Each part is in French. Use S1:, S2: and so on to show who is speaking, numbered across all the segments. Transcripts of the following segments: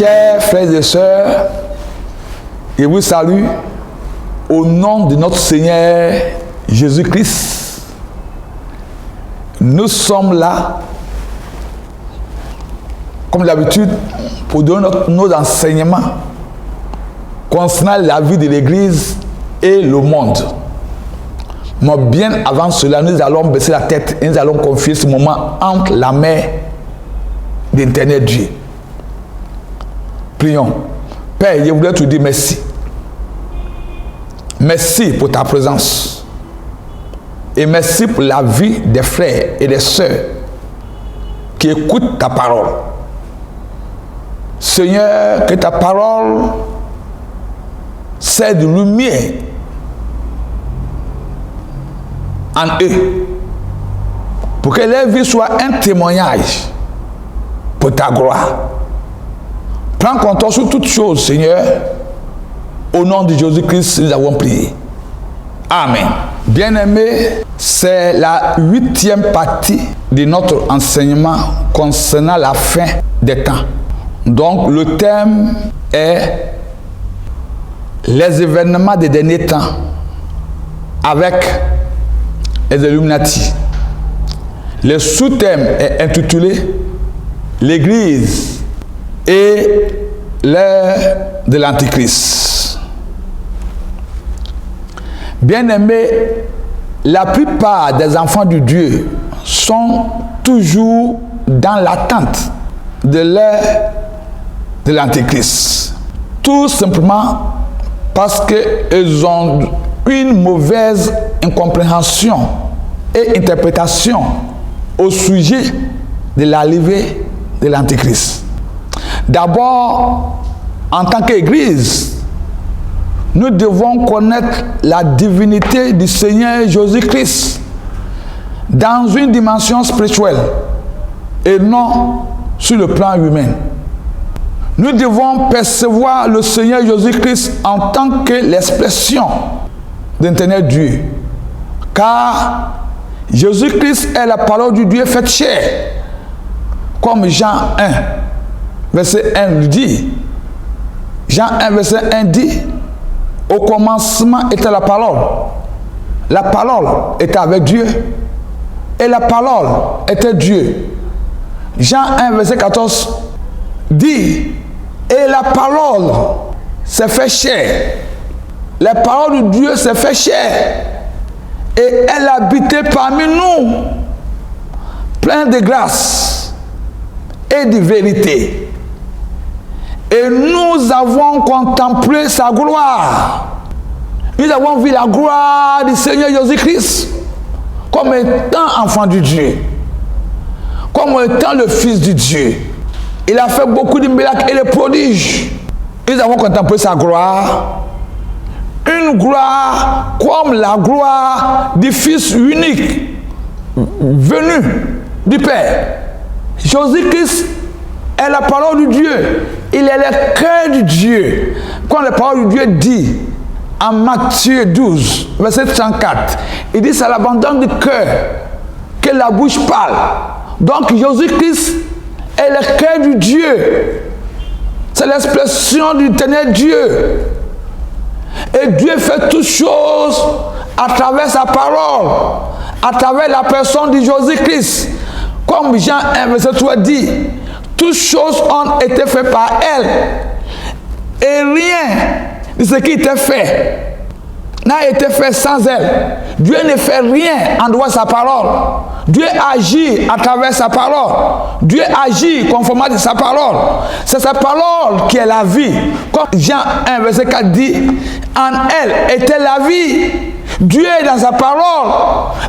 S1: Chers frères et sœurs, je vous salue au nom de notre Seigneur Jésus-Christ. Nous sommes là, comme d'habitude, pour donner nos enseignements concernant la vie de l'Église et le monde. Mais bien avant cela, nous allons baisser la tête et nous allons confier ce moment entre la main d'Éternel Dieu. Prions. Père, je voudrais te dire merci. Merci pour ta présence. Et merci pour la vie des frères et des sœurs qui écoutent ta parole. Seigneur, que ta parole serve de lumière en eux, pour que leur vie soit un témoignage pour ta gloire. Prends contrôle sur toutes choses, Seigneur. Au nom de Jésus-Christ, nous avons prié. Amen. Bien-aimés, c'est la 8e partie de notre enseignement concernant la fin des temps. Donc, le thème est les événements des derniers temps avec les Illuminati. Le sous-thème est intitulé l'Église et l'ère de l'Antichrist. Bien-aimés, la plupart des enfants de Dieu sont toujours dans l'attente de l'ère de l'Antichrist. Tout simplement parce qu'ils ont une mauvaise incompréhension et interprétation au sujet de l'arrivée de l'Antichrist. D'abord, en tant qu'Église, nous devons connaître la divinité du Seigneur Jésus-Christ dans une dimension spirituelle et non sur le plan humain. Nous devons percevoir le Seigneur Jésus-Christ en tant que l'expression d'Éternel Dieu. Car Jésus-Christ est la parole du Dieu faite chair. Comme Jean 1, verset 1 le dit. Jean 1, verset 1 dit, au commencement était la parole. La parole était avec Dieu. Et la parole était Dieu. Jean 1, verset 14 dit, et la parole s'est fait chair. La parole de Dieu s'est fait chair. Et elle habitait parmi nous, pleine de grâce et de vérité. Et nous avons contemplé sa gloire. Nous avons vu la gloire du Seigneur Jésus-Christ comme étant enfant de Dieu, comme étant le Fils de Dieu. Il a fait beaucoup de miracles et de prodiges. Nous avons contemplé sa gloire. Une gloire comme la gloire du Fils unique venu du Père. Jésus-Christ est la parole de Dieu. Il est le cœur de Dieu. Quand la parole de Dieu dit en Matthieu 12, verset 34, il dit c'est l'abandon du cœur que la bouche parle. Donc Jésus-Christ est le cœur de Dieu. C'est l'expression du Éternel Dieu. Et Dieu fait toutes choses à travers sa parole, à travers la personne de Jésus-Christ. Comme Jean 1, verset 3 dit, toutes choses ont été faites par elle. Et rien de ce qui était fait n'a été fait sans elle. Dieu ne fait rien en dehors de sa parole. Dieu agit à travers sa parole. Dieu agit conformément à sa parole. C'est sa parole qui est la vie. Comme Jean 1, verset 4 dit, en elle était la vie. Dieu est dans sa parole.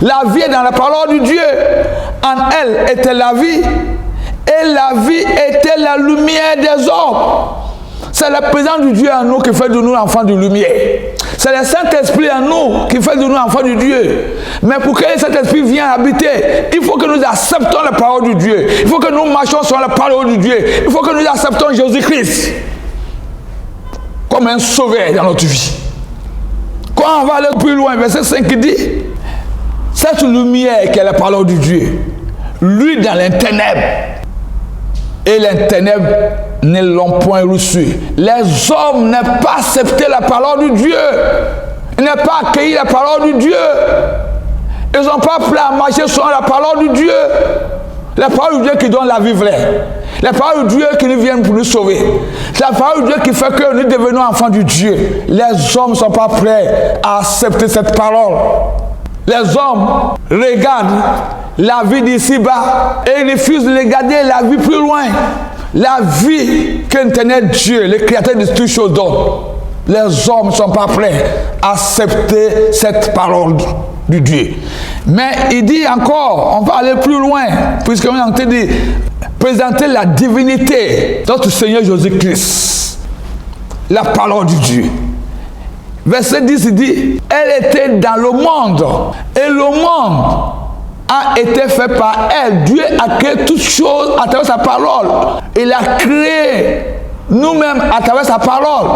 S1: La vie est dans la parole de Dieu. En elle était la vie. Et la vie était la lumière des hommes. C'est la présence de Dieu en nous qui fait de nous enfants de lumière. C'est le Saint-Esprit en nous qui fait de nous enfants de Dieu. Mais pour que le Saint-Esprit vienne habiter, il faut que nous acceptons la parole de Dieu. Il faut que nous marchions sur la parole de Dieu. Il faut que nous acceptons Jésus-Christ comme un sauveur dans notre vie. Quand on va aller plus loin, verset 5 dit, cette lumière qui est la parole de Dieu, lui dans les ténèbres, et les ténèbres ne l'ont point reçu. Les hommes n'ont pas accepté la parole de Dieu. Ils n'ont pas accueilli la parole de Dieu. Ils n'ont pas appris à marcher selon la parole de Dieu. La parole de Dieu qui donne la vie vraie. La parole de Dieu qui nous vient pour nous sauver. C'est la parole de Dieu qui fait que nous devenons enfants de Dieu. Les hommes ne sont pas prêts à accepter cette parole. Les hommes regardent la vie d'ici-bas et ils refusent de regarder la vie plus loin. La vie qu'éternel Dieu, le créateur de toutes choses, donne. Les hommes ne sont pas prêts à accepter cette parole de Dieu. Mais il dit encore, on va aller plus loin, puisqu'on est en train de présenter la divinité de notre Seigneur Jésus-Christ. La parole de Dieu. Verset 10, il dit, elle était dans le monde, et le monde a été fait par elle. Dieu a créé toutes choses à travers sa parole. Il a créé nous-mêmes à travers sa parole.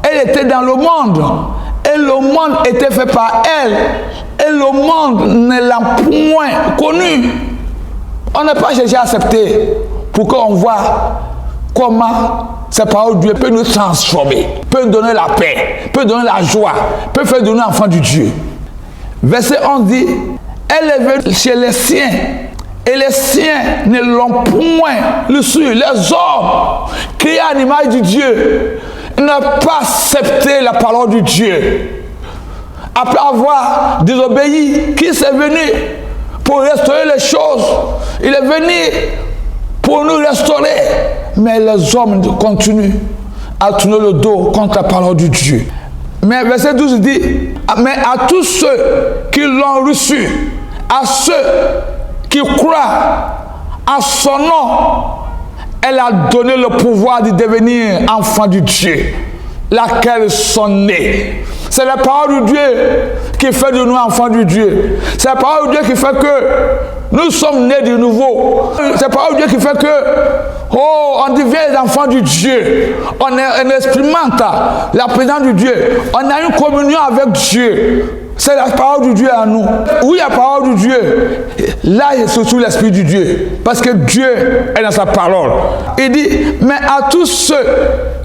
S1: Elle était dans le monde, et le monde était fait par elle, et le monde ne l'a point connu. On n'a pas cherché à accepter pour qu'on voit comment cette parole de Dieu peut nous transformer, peut nous donner la paix, peut donner la joie, peut faire de nous enfants de Dieu. Verset 11 dit, elle est venue chez les siens, et les siens ne l'ont point reçu. Les hommes créés à l'image de Dieu n'ont pas accepté la parole de Dieu. Après avoir désobéi, Christ est venu pour restaurer les choses. Il est venu pour nous restaurer. Mais les hommes continuent à tourner le dos contre la parole de Dieu. Mais verset 12 dit, mais à tous ceux qui l'ont reçu, à ceux qui croient à son nom, elle a donné le pouvoir de devenir enfants de Dieu, laquelle sont nés. C'est la parole de Dieu qui fait de nous enfants de Dieu. C'est la parole de Dieu qui fait que nous sommes nés de nouveau. C'est la parole de Dieu qui fait que, on devient les enfants de Dieu. On expérimente la présence de Dieu. On a une communion avec Dieu. C'est la parole de Dieu à nous. Oui, la parole de Dieu. Là, il se trouve l'Esprit de Dieu. Parce que Dieu est dans sa parole. Il dit, mais à tous ceux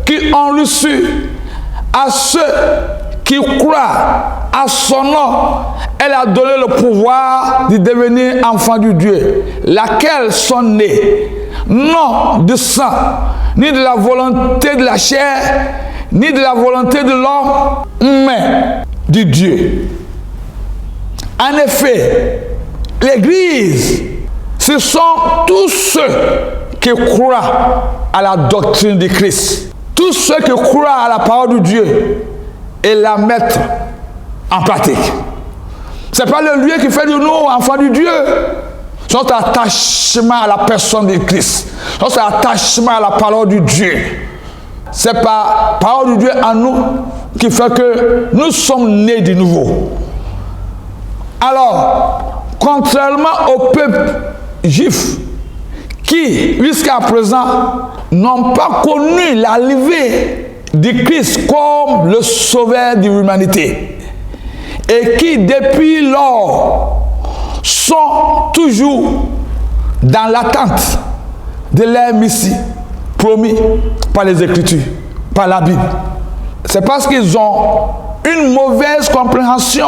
S1: qui ont reçu, à ceux qui croient à son nom, elle a donné le pouvoir de devenir enfants de Dieu, laquelle sont nés, non de sang, ni de la volonté de la chair, ni de la volonté de l'homme, mais de Dieu. En effet, l'Église, ce sont tous ceux qui croient à la doctrine de Christ, tous ceux qui croient à la parole de Dieu et la mettre en pratique. Ce n'est pas le lieu qui fait de nous enfants de Dieu. C'est notre attachement à la personne de Christ. Notre attachement à la parole de Dieu. C'est par la parole de Dieu en nous qui fait que nous sommes nés de nouveau. Alors, contrairement au peuple juif qui, jusqu'à présent, n'ont pas connu l'arrivée de Christ comme le sauveur de l'humanité et qui depuis lors sont toujours dans l'attente de leur Messie promis par les Écritures, par la Bible. C'est parce qu'ils ont une mauvaise compréhension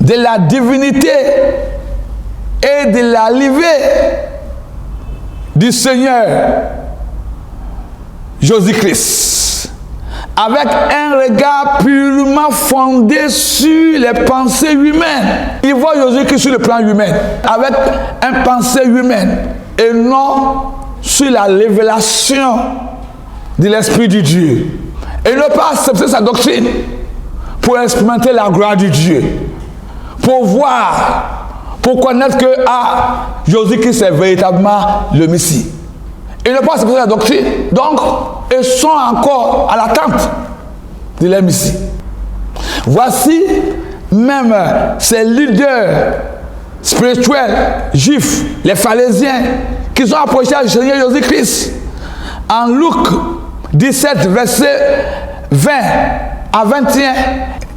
S1: de la divinité et de l'arrivée du Seigneur Jésus-Christ, avec un regard purement fondé sur les pensées humaines. Ils voient Jésus-Christ sur le plan humain, avec une pensée humaine, et non sur la révélation de l'Esprit de Dieu. Et ne pas accepter sa doctrine pour expérimenter la gloire de Dieu, pour voir, pour connaître que Jésus-Christ est véritablement le Messie. Ils ne pas accepter la doctrine, donc ils sont encore à l'attente de leur Messie. Voici même ces leaders spirituels juifs, les pharisiens, qui sont approchés du Seigneur Jésus-Christ. En Luc 17, verset 20 à 21,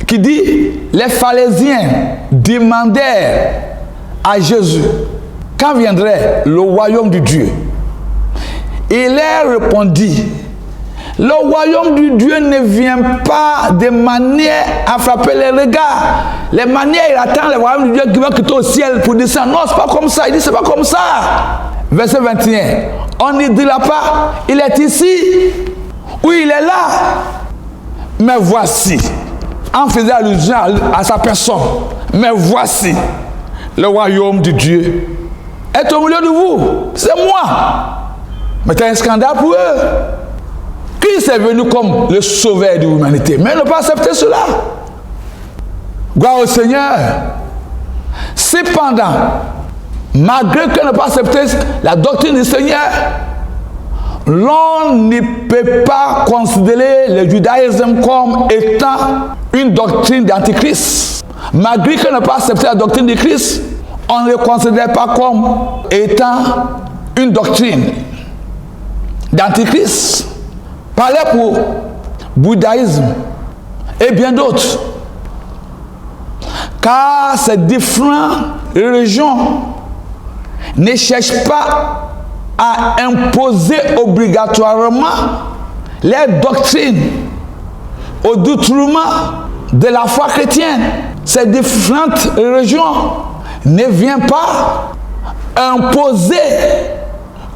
S1: qui dit, les pharisiens demandèrent à Jésus quand viendrait le royaume de Dieu. Il leur répondit, le royaume du Dieu ne vient pas de manière à frapper les regards. Les manières, il attend le royaume du Dieu qui va quitter au ciel pour descendre. Non, c'est pas comme ça. Il dit, c'est pas comme ça. Verset 21. On ne dira pas, il est ici. Oui, il est là. Mais voici, en faisant allusion à sa personne, mais voici, le royaume de Dieu est au milieu de vous. C'est moi. Mais c'est un scandale pour eux. Christ est venu comme le sauveur de l'humanité. Mais ils n'ont pas accepté cela. Gloire au Seigneur. Cependant, malgré qu'ils n'ont pas accepté la doctrine du Seigneur, l'on ne peut pas considérer le judaïsme comme étant une doctrine d'Antichrist. Malgré qu'ils n'ont pas accepté la doctrine de Christ, on ne le considère pas comme étant une doctrine d'Antichrist. Parlez pour bouddhisme et bien d'autres. Car ces différentes religions ne cherchent pas à imposer obligatoirement les doctrines au détriment de la foi chrétienne. Ces différentes religions ne viennent pas imposer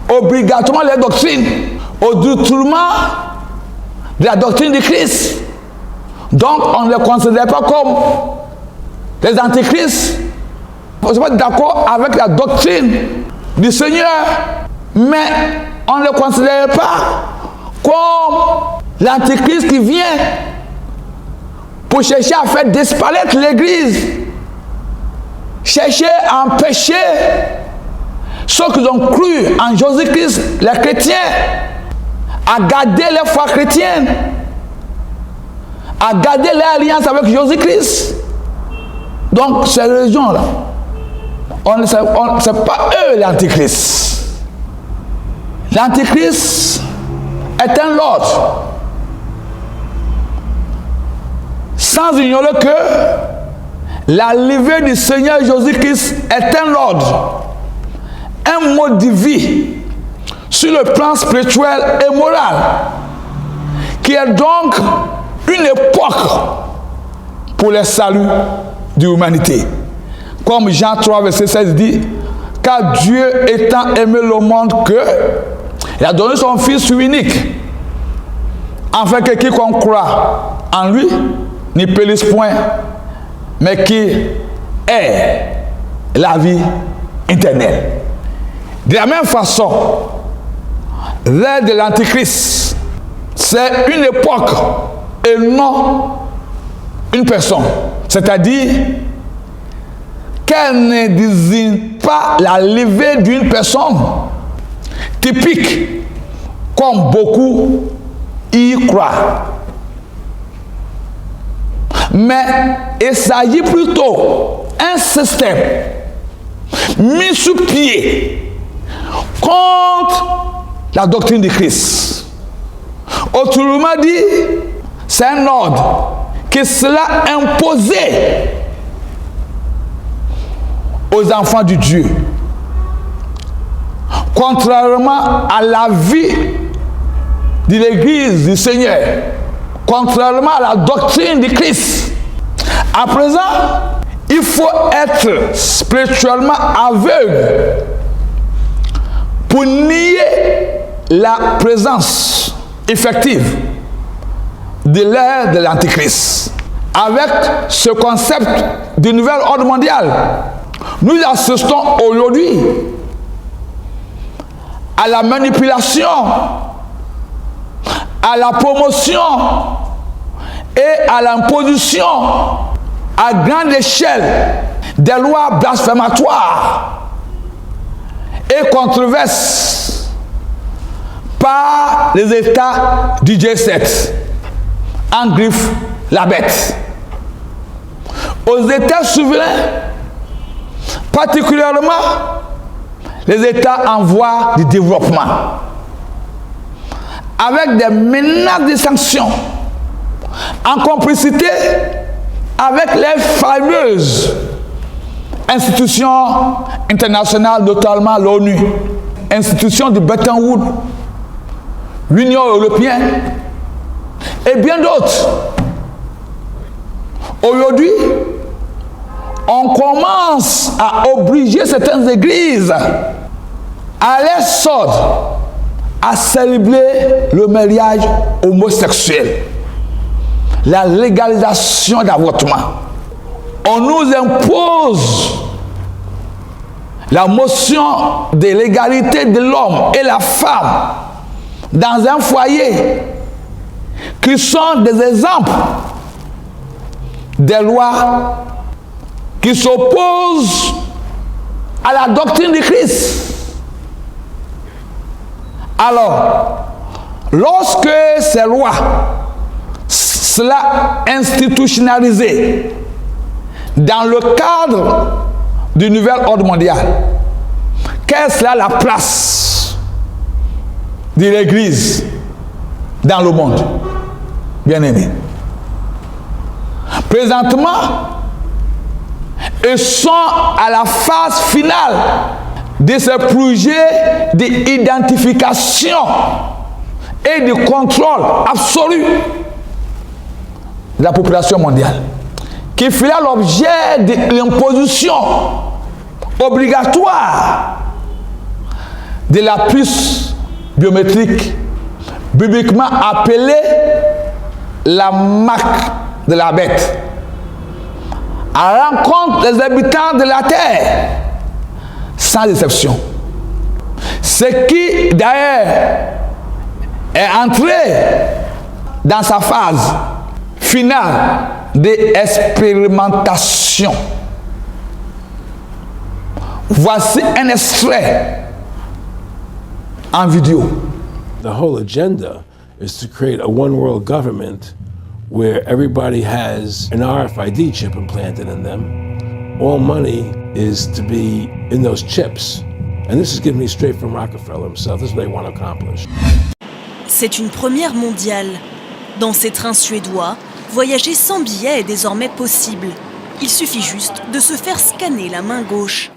S1: obligatoirement les doctrines au détriment de la doctrine de Christ. Donc on ne les considère pas comme les antichrists. On ne sont pas d'accord avec la doctrine du Seigneur, mais on ne le considère pas comme l'antichrist qui vient pour chercher à faire disparaître l'Église, chercher à empêcher ceux qui ont cru en Jésus-Christ, les chrétiens, à garder leur foi chrétienne, à garder leur alliance avec Jésus-Christ. Donc ces religions-là, c'est pas eux l'antichrist. L'antichrist est un ordre. Sans ignorer que l'arrivée du Seigneur Jésus-Christ est un ordre, un mode de vie sur le plan spirituel et moral, qui est donc une époque pour le salut de l'humanité. Comme Jean 3, verset 16 dit, car Dieu étant aimé le monde que il a donné son Fils unique, afin que quiconque croit en lui ne périsse point, mais qui ait la vie éternelle. De la même façon, l'ère de l'Antichrist, c'est une époque et non une personne. C'est-à-dire qu'elle ne désigne pas la levée d'une personne typique, comme beaucoup y croient. Mais il s'agit plutôt d'un système mis sous pied contre la doctrine de Christ. Autrement dit, c'est un ordre qui sera imposé aux enfants de Dieu, contrairement à la vie de l'Église du Seigneur, contrairement à la doctrine de Christ. À présent, il faut être spirituellement aveugle pour nier la présence effective de l'ère de l'Antichrist. Avec ce concept de nouvel ordre mondial, nous assistons aujourd'hui à la manipulation, à la promotion et à l'imposition à grande échelle des lois blasphématoires et controverses par les États du G7 en griffe la bête. Aux États souverains, particulièrement les États en voie de développement, avec des menaces de sanctions, en complicité avec les fameuses institutions internationales, notamment l'ONU, institutions de Bretton Woods, l'Union européenne et bien d'autres. Aujourd'hui, on commence à obliger certaines églises à les sortir à célébrer le mariage homosexuel, la légalisation d'avortement. On nous impose la motion de l'égalité de l'homme et la femme dans un foyer qui sont des exemples des lois qui s'opposent à la doctrine de Christ. Alors, lorsque ces lois sera institutionnalisé dans le cadre du nouvel ordre mondial, quelle sera la place de l'Église dans le monde, bien-aimés? Présentement, ils sont à la phase finale de ce projet d'identification et de contrôle absolu de la population mondiale, qui fera l'objet de l'imposition obligatoire de la puce biométrique, bibliquement appelée la marque de la bête, à l'encontre des habitants de la terre, sans exception. Ce qui d'ailleurs est entré dans sa phase finale d'expérimentation. Voici un extrait en vidéo.
S2: The whole agenda is to create a one world government where everybody has an RFID chip implanted in them. All money is to be in those chips. And this is given me straight from Rockefeller himself. This is what they want to accomplish.
S3: C'est une première mondiale. Dans ces trains suédois, voyager sans billet est désormais possible. Il suffit juste de se faire scanner la main gauche.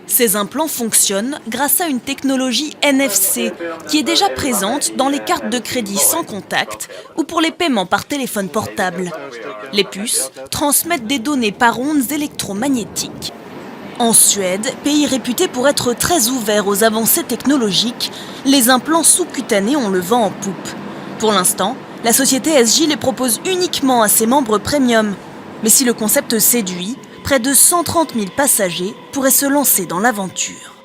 S3: Ces implants fonctionnent grâce à une technologie NFC qui est déjà présente dans les cartes de crédit sans contact ou pour les paiements par téléphone portable. Les puces transmettent des données par ondes électromagnétiques. En Suède, pays réputé pour être très ouvert aux avancées technologiques, les implants sous-cutanés ont le vent en poupe. Pour l'instant, la société SJ les propose uniquement à ses membres premium. Mais si le concept séduit, près de 130 000 passagers pourraient se lancer dans l'aventure.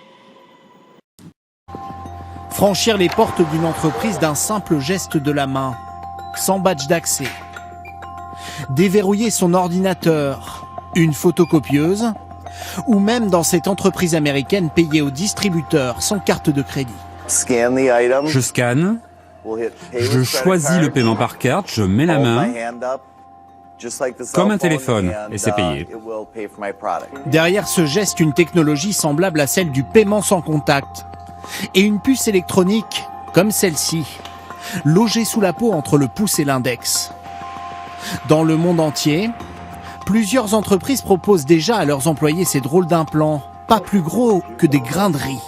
S4: Franchir les portes d'une entreprise d'un simple geste de la main, sans badge d'accès. Déverrouiller son ordinateur, une photocopieuse, ou même dans cette entreprise américaine payer au distributeur sans carte de crédit.
S5: Je scanne, je choisis le paiement par carte, je mets la main, comme un téléphone, et c'est payé.
S4: Derrière ce geste, une technologie semblable à celle du paiement sans contact. Et une puce électronique, comme celle-ci, logée sous la peau entre le pouce et l'index. Dans le monde entier, plusieurs entreprises proposent déjà à leurs employés ces drôles d'implants, pas plus gros que des grains de riz.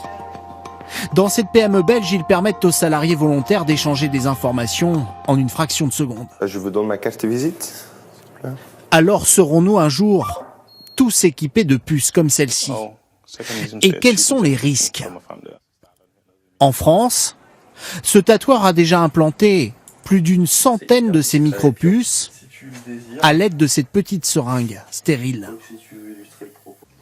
S4: Dans cette PME belge, ils permettent aux salariés volontaires d'échanger des informations en une fraction de seconde.
S6: Je vous donne ma carte de visite.
S4: Alors serons-nous un jour tous équipés de puces comme celle-ci? Et quels sont les risques? En France, ce tatoueur a déjà implanté plus d'une centaine de ces micro-puces à l'aide de cette petite seringue stérile.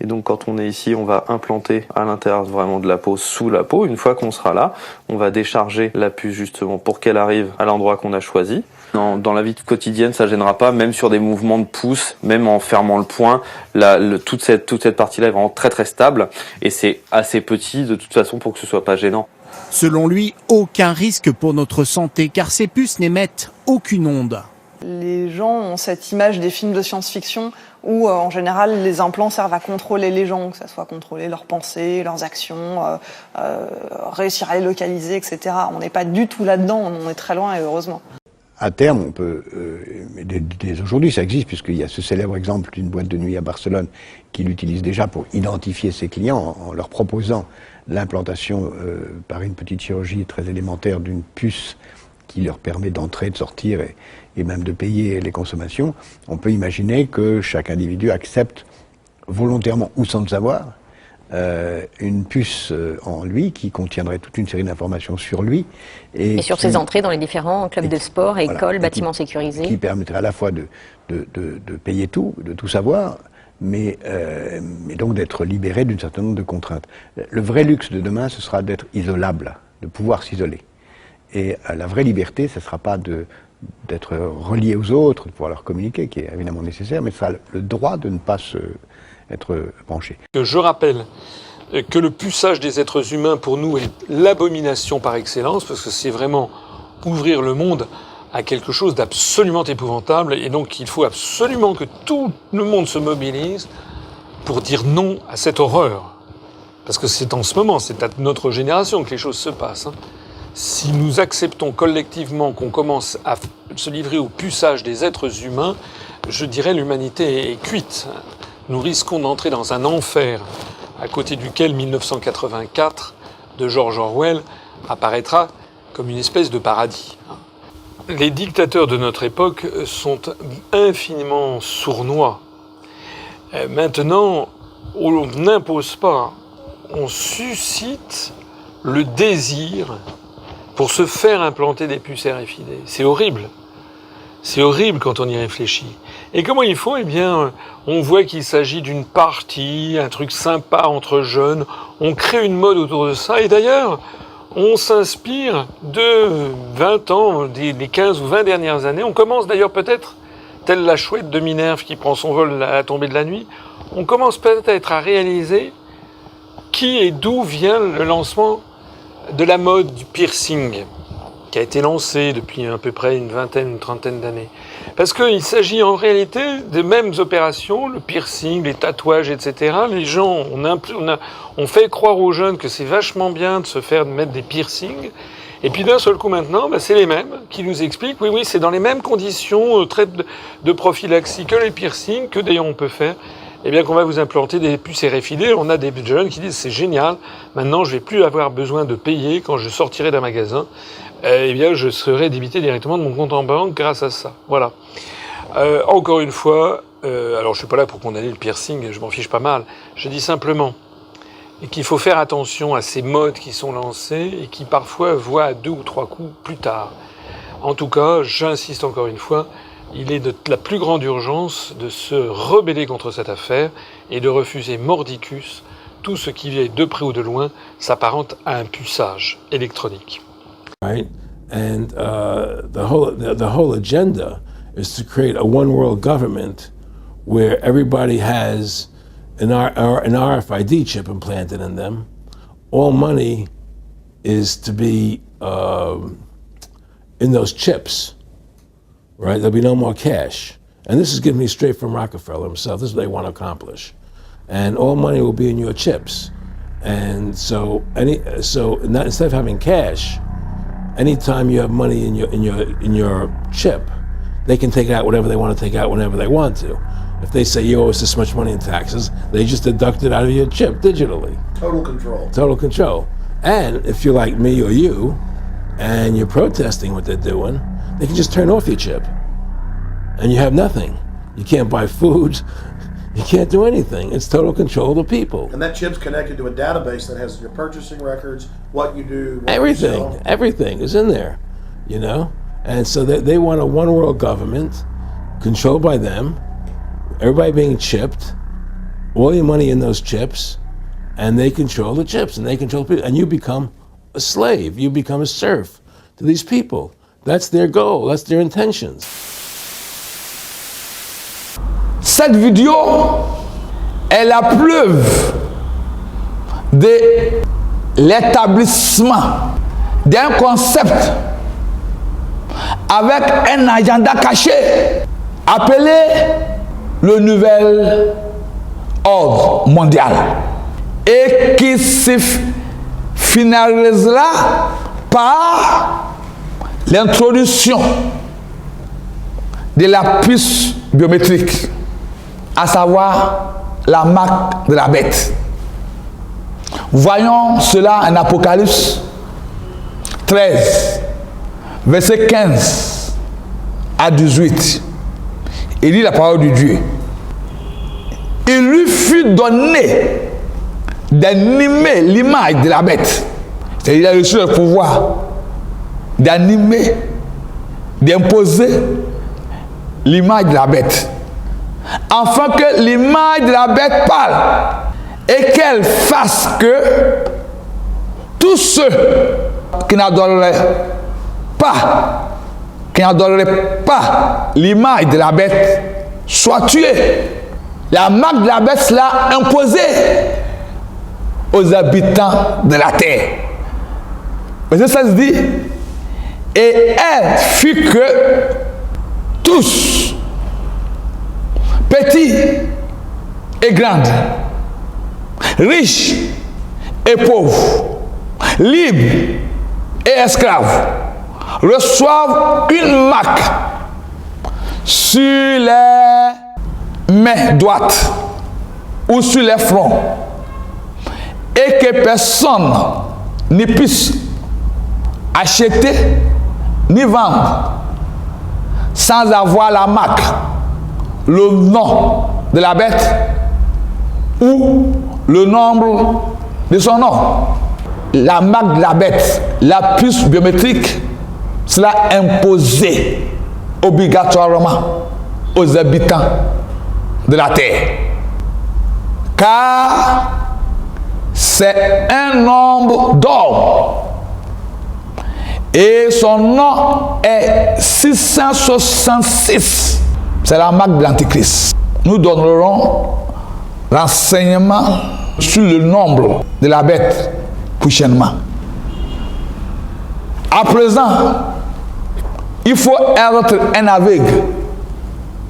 S6: Et donc quand on est ici, on va implanter à l'intérieur vraiment de la peau, sous la peau. Une fois qu'on sera là, on va décharger la puce justement pour qu'elle arrive à l'endroit qu'on a choisi. Dans la vie quotidienne, ça gênera pas, même sur des mouvements de pouce, même en fermant le poing, toute cette partie-là est vraiment très très stable et c'est assez petit de toute façon pour que ce soit pas gênant.
S4: Selon lui, aucun risque pour notre santé car ces puces n'émettent aucune onde.
S7: Les gens ont cette image des films de science-fiction où en général les implants servent à contrôler les gens, que ça soit contrôler leurs pensées, leurs actions, réussir à les localiser, etc. On n'est pas du tout là-dedans, on en est très loin et heureusement.
S8: À terme, on peut, dès aujourd'hui ça existe, puisqu'il y a ce célèbre exemple d'une boîte de nuit à Barcelone qui l'utilise déjà pour identifier ses clients en leur proposant l'implantation par une petite chirurgie très élémentaire d'une puce qui leur permet d'entrer, de sortir et même de payer les consommations, on peut imaginer que chaque individu accepte volontairement ou sans le savoir une puce en lui qui contiendrait toute une série d'informations sur lui.
S9: Et sur ses entrées dans les différents clubs de sport, écoles, bâtiments sécurisés.
S8: Qui permettrait à la fois de payer tout, de tout savoir, mais donc d'être libéré d'un certain nombre de contraintes. Le vrai luxe de demain, ce sera d'être isolable, de pouvoir s'isoler. Et la vraie liberté, ce ne sera pas d'être relié aux autres, de pouvoir leur communiquer, qui est évidemment nécessaire, mais ce sera le droit de ne pas être branché.
S10: Je rappelle que le puçage des êtres humains, pour nous, est l'abomination par excellence, parce que c'est vraiment ouvrir le monde à quelque chose d'absolument épouvantable, et donc il faut absolument que tout le monde se mobilise pour dire non à cette horreur. Parce que c'est en ce moment, c'est à notre génération que les choses se passent. Si nous acceptons collectivement qu'on commence à se livrer au puçage des êtres humains, je dirais l'humanité est cuite. Nous risquons d'entrer dans un enfer à côté duquel 1984 de George Orwell apparaîtra comme une espèce de paradis. Les dictateurs de notre époque sont infiniment sournois. Maintenant, on n'impose pas, on suscite le désir pour se faire implanter des puces RFID. C'est horrible. C'est horrible quand on y réfléchit. Et comment ils font ? Eh bien, on voit qu'il s'agit d'une partie, un truc sympa entre jeunes. On crée une mode autour de ça. Et d'ailleurs, on s'inspire de 20 ans, des 15 ou 20 dernières années. On commence d'ailleurs peut-être, telle la chouette de Minerve qui prend son vol à la tombée de la nuit, on commence peut-être à réaliser qui et d'où vient le lancement de la mode du piercing, qui a été lancé depuis à peu près une trentaine d'années. Parce qu'il s'agit en réalité des mêmes opérations, le piercing, les tatouages, etc. Les gens, on fait croire aux jeunes que c'est vachement bien de se faire mettre des piercings, et puis d'un seul coup maintenant, c'est les mêmes qui nous expliquent, oui, c'est dans les mêmes conditions de prophylaxie que les piercings, que d'ailleurs on peut faire, eh bien qu'on va vous implanter des puces RFID. On a des jeunes qui disent c'est génial, maintenant je vais plus avoir besoin de payer quand je sortirai d'un magasin. Eh bien, je serai débité directement de mon compte en banque grâce à ça. Voilà. Encore une fois, alors je suis pas là pour condamner le piercing, je m'en fiche pas mal. Je dis simplement qu'il faut faire attention à ces modes qui sont lancés et qui parfois voient à 2 ou 3 coups plus tard. En tout cas, j'insiste encore une fois, il est de la plus grande urgence de se rebeller contre cette affaire et de refuser mordicus tout ce qui, de près ou de loin, s'apparente à un puçage électronique.
S2: Right? And the whole agenda is to create a one world government where everybody has an RFID chip implanted in them. All money is to be in those chips, right? There'll be no more cash. And this is given me straight from Rockefeller himself. This is what they want to accomplish. And all money will be in your chips. And so instead of having cash, anytime you have money in your chip, they can take out whatever they want to take out whenever they want to. If they say you owe us this much money in taxes, they just deduct it out of your chip digitally.
S11: Total control.
S2: Total control. And if you're like me or you, and you're protesting what they're doing, they can just turn off your chip. And you have nothing. You can't buy food. You can't do anything. It's total control of the people.
S11: And that chip's connected to a database that has your purchasing records, what you do, what
S2: everything,
S11: you sell.
S2: Everything is in there, you know? And so they want a one world government controlled by them, everybody being chipped, all your money in those chips, and they control the chips and they control people. And you become a slave, you become a serf to these people. That's their goal, that's their intentions.
S1: Cette vidéo est la preuve de l'établissement d'un concept avec un agenda caché appelé le nouvel ordre mondial et qui se finalisera par l'introduction de la puce biométrique, à savoir la marque de la bête. Voyons cela en Apocalypse 13, verset 15 à 18. Il dit la parole de Dieu. Il lui fut donné d'animer l'image de la bête. C'est-à-dire qu'il a reçu le pouvoir d'animer, d'imposer l'image de la bête. Afin que l'image de la bête parle et qu'elle fasse que tous ceux qui n'adoreraient pas l'image de la bête soient tués. La marque de la bête sera imposée aux habitants de la terre. Verset 16 dit, et elle fit que tous, petits et grands, riches et pauvres, libres et esclaves, reçoivent une marque sur les mains droites ou sur les fronts, et que personne ne puisse acheter ni vendre sans avoir la marque, le nom de la bête ou le nombre de son nom. La marque de la bête, la puce biométrique, sera imposée obligatoirement aux habitants de la terre. Car c'est un nombre d'or et son nom est 666. C'est la marque de l'Antichrist. Nous donnerons renseignement sur le nombre de la bête prochainement. À présent, il faut être un aveugle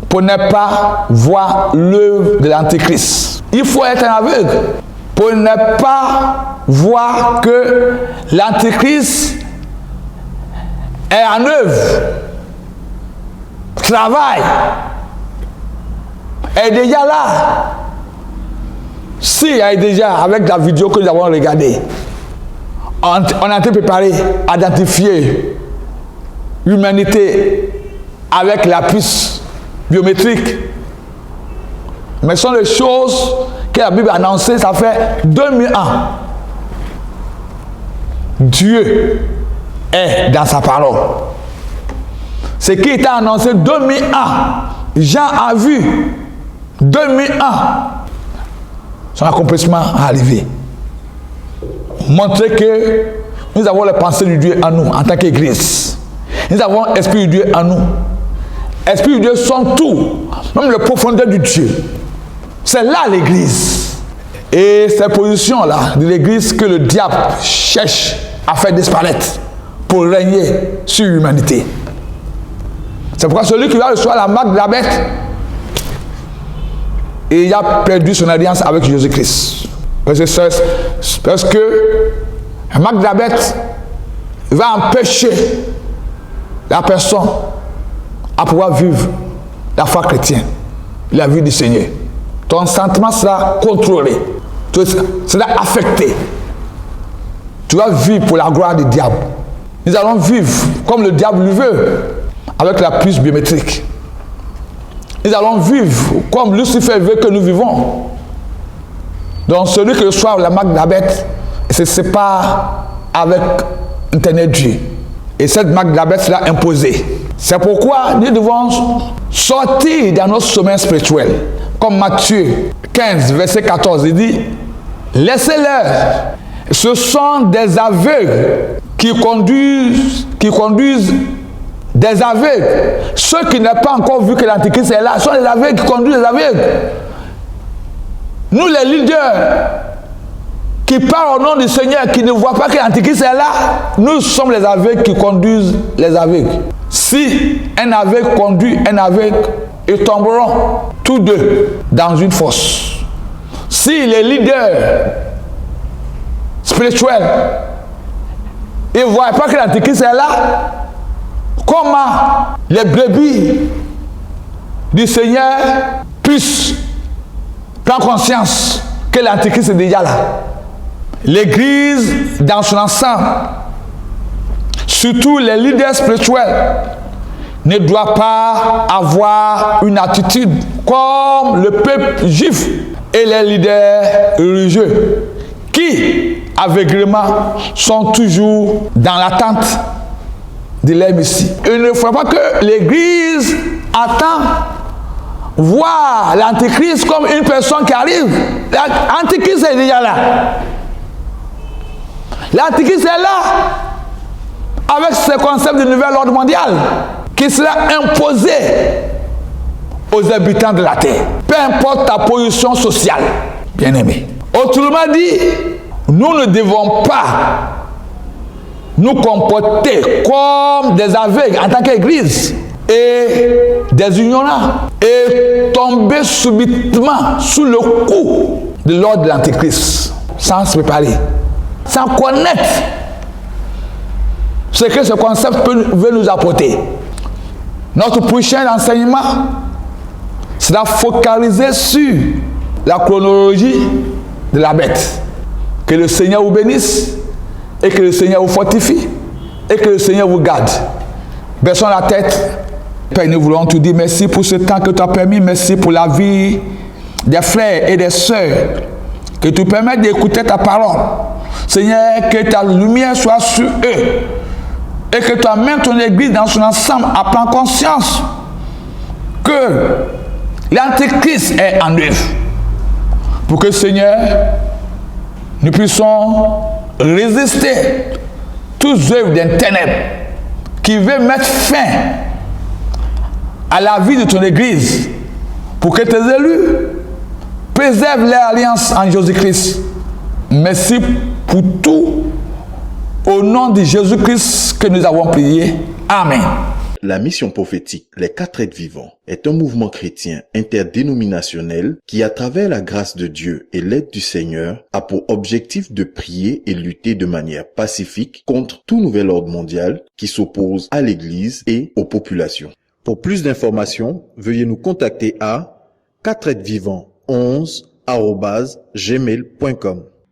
S1: pour ne pas voir l'œuvre de l'Antichrist. Il faut être un aveugle pour ne pas voir que l'Antichrist est en œuvre, travaille, est déjà là. Si il est déjà avec la vidéo que nous avons regardée, on a été préparé à identifier l'humanité avec la puce biométrique. Mais ce sont les choses que la Bible a annoncées, ça fait 2000 ans. Dieu est dans sa parole. Ce qui était annoncé 2000 ans, Jean a vu 2000 ans, son accomplissement est arrivé. Montrer que nous avons les pensées de Dieu en nous, en tant qu'Église. Nous avons l'Esprit de Dieu en nous. L'Esprit de Dieu sont tout, même le profondeur du Dieu. C'est là l'Église. Et ces positions-là de l'Église que le diable cherche à faire disparaître pour régner sur l'humanité. C'est pourquoi celui qui va recevoir la marque de la bête, il a perdu son alliance avec Jésus-Christ. Parce que la marque de la bête va empêcher la personne à pouvoir vivre la foi chrétienne, la vie du Seigneur. Ton sentiment sera contrôlé, tu seras affecté. Tu vas vivre pour la gloire du diable. Nous allons vivre comme le diable le veut, avec la puce biométrique. Nous allons vivre comme Lucifer veut que nous vivons. Donc celui qui reçoit la marque de la bête se sépare avec l'éternel Dieu. Et cette marque de la bête sera imposée. C'est pourquoi nous devons sortir dans notre chemin spirituel. Comme Matthieu 15, verset 14, il dit, laissez-leur. Ce sont des aveugles qui conduisent des aveugles. Ceux qui n'ont pas encore vu que l'Antichrist est là, sont les aveugles qui conduisent les aveugles. Nous, les leaders qui parlent au nom du Seigneur, qui ne voient pas que l'Antichrist est là, nous sommes les aveugles qui conduisent les aveugles. Si un aveugle conduit un aveugle, ils tomberont tous deux dans une fosse. Si les leaders spirituels ne voient pas que l'Antichrist est là, comment les brebis du Seigneur puissent prendre conscience que l'Antichrist est déjà là? L'Église dans son ensemble surtout les leaders spirituels, ne doivent pas avoir une attitude comme le peuple juif et les leaders religieux qui, aveuglément, sont toujours dans l'attente de leur Messie. Il ne faut pas que l'Église attend voir l'Antéchrist comme une personne qui arrive. L'Antéchrist est déjà là. L'Antéchrist est là avec ce concept de nouvel ordre mondial qui sera imposé aux habitants de la terre. Peu importe ta position sociale, bien-aimé. Autrement dit, nous ne devons pas nous comporter comme des aveugles en tant qu'Église et des ignorants et tomber subitement sous le coup de l'ordre de l'Antéchrist sans se préparer, sans connaître ce que ce concept veut nous apporter. Notre prochain enseignement sera focalisé sur la chronologie de la bête. Que le Seigneur vous bénisse et que le Seigneur vous fortifie et que le Seigneur vous garde. Baissons la tête. Père, nous voulons te dire merci pour ce temps que tu as permis. Merci pour la vie des frères et des sœurs. Que tu permettes d'écouter ta parole. Seigneur, que ta lumière soit sur eux. Et que tu amènes ton Église dans son ensemble à prendre conscience que l'Antéchrist est en œuvre. Pour que, Seigneur, nous puissions résister toutes œuvres des ténèbres qui veulent mettre fin à la vie de ton Église, pour que tes élus préservent leur alliance en Jésus-Christ. Merci pour tout. Au nom de Jésus-Christ que nous avons prié. Amen.
S12: La mission prophétique Les 4 êtres vivants est un mouvement chrétien interdénominationnel qui, à travers la grâce de Dieu et l'aide du Seigneur, a pour objectif de prier et lutter de manière pacifique contre tout nouvel ordre mondial qui s'oppose à l'Église et aux populations. Pour plus d'informations, veuillez nous contacter à 4êtresvivants11@gmail.com.